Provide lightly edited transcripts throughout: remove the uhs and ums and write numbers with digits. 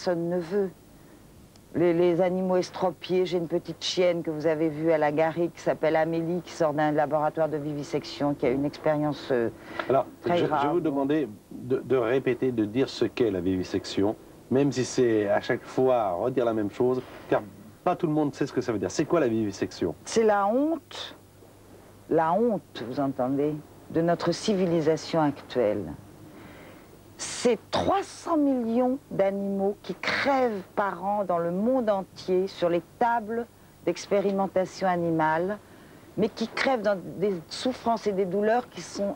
personne ne veut. Les animaux estropiés, j'ai une petite chienne que vous avez vue à la Garrigue qui s'appelle Amélie, qui sort d'un laboratoire de vivisection, qui a une expérience Alors, très grave. je vais vous demander de répéter, de dire ce qu'est la vivisection, même si c'est à chaque fois redire la même chose, car pas tout le monde sait ce que ça veut dire. C'est quoi la vivisection? C'est la honte, vous entendez, de notre civilisation actuelle. C'est 300 millions d'animaux qui crèvent par an dans le monde entier sur les tables d'expérimentation animale, mais qui crèvent dans des souffrances et des douleurs qui sont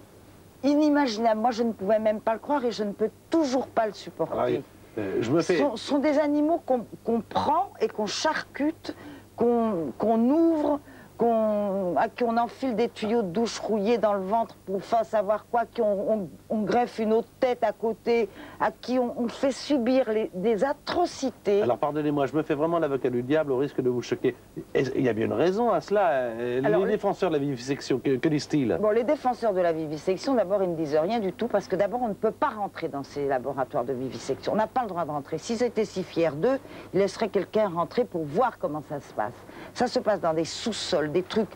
inimaginables. Moi, je ne pouvais même pas le croire et je ne peux toujours pas le supporter. Alors, sont des animaux qu'on prend et qu'on charcute, qu'on ouvre, à qui on enfile des tuyaux de douche rouillés dans le ventre pour faire savoir quoi, on greffe une autre tête à côté, à qui on fait subir des atrocités. Alors pardonnez-moi, je me fais vraiment l'avocat du diable au risque de vous choquer. Il y a bien une raison à cela. Alors, les défenseurs de la vivisection, que disent-ils? Bon, les défenseurs de la vivisection, d'abord, ils ne disent rien du tout, parce que d'abord, on ne peut pas rentrer dans ces laboratoires de vivisection. On n'a pas le droit de rentrer. S'ils étaient si fiers d'eux, ils laisseraient quelqu'un rentrer pour voir comment ça se passe. Ça se passe dans des sous-sols, des trucs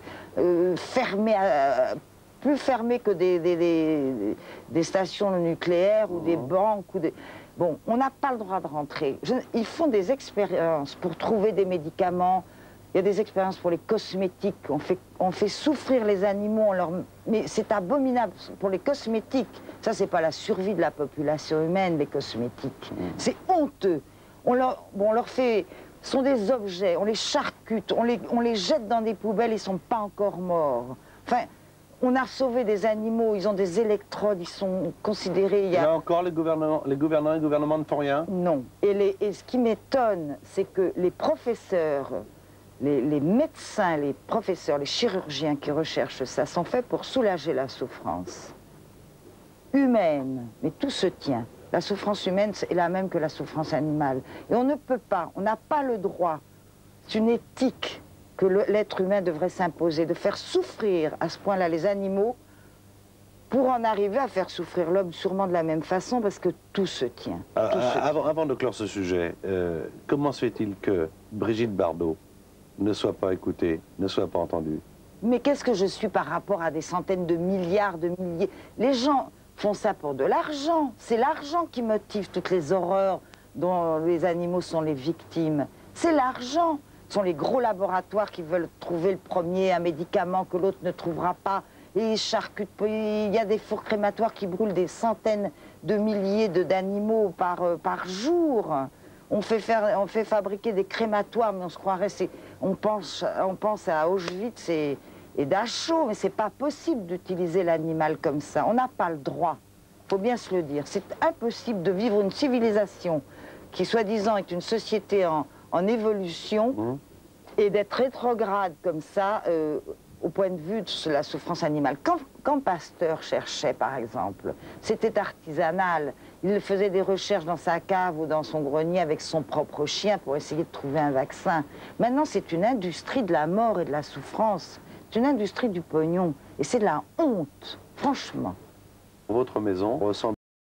fermés, plus fermés que des stations nucléaires ou des banques. Bon, on n'a pas le droit de rentrer. Ils font des expériences pour trouver des médicaments. Il y a des expériences pour les cosmétiques. On fait souffrir les animaux. Mais c'est abominable pour les cosmétiques. Ça, c'est pas la survie de la population humaine, les cosmétiques. C'est honteux. On leur fait... Ce sont des objets, on les charcute, on les jette dans des poubelles, ils ne sont pas encore morts. Enfin, on a sauvé des animaux, ils ont des électrodes, ils sont considérés... Là encore, les gouvernants et gouvernements ne font rien? Non. Et ce qui m'étonne, c'est que les professeurs, les médecins, les professeurs, les chirurgiens qui recherchent ça, sont faits pour soulager la souffrance humaine. Mais tout se tient. La souffrance humaine est la même que la souffrance animale. Et on ne peut pas, on n'a pas le droit, c'est une éthique que l'être humain devrait s'imposer, de faire souffrir à ce point-là les animaux pour en arriver à faire souffrir l'homme sûrement de la même façon, parce que tout se tient. Avant de clore ce sujet, comment se fait-il que Brigitte Bardot ne soit pas écoutée, ne soit pas entendue? Mais qu'est-ce que je suis par rapport à des centaines de milliards, de milliers? Les gens font ça pour de l'argent. C'est l'argent qui motive toutes les horreurs dont les animaux sont les victimes. C'est l'argent. Ce sont les gros laboratoires qui veulent trouver le premier un médicament que l'autre ne trouvera pas. Et ils charcutent. Il y a des fours crématoires qui brûlent des centaines de milliers d'animaux par jour. On fait fabriquer des crématoires, mais on se croirait... On pense à Auschwitz et Dachau, mais c'est pas possible d'utiliser l'animal comme ça. On n'a pas le droit, il faut bien se le dire. C'est impossible de vivre une civilisation qui, soi-disant, est une société en évolution et d'être rétrograde comme ça au point de vue de la souffrance animale. Quand Pasteur cherchait, par exemple, c'était artisanal. Il faisait des recherches dans sa cave ou dans son grenier avec son propre chien pour essayer de trouver un vaccin. Maintenant, c'est une industrie de la mort et de la souffrance. C'est une industrie du pognon. Et c'est de la honte, franchement. Votre maison ressemble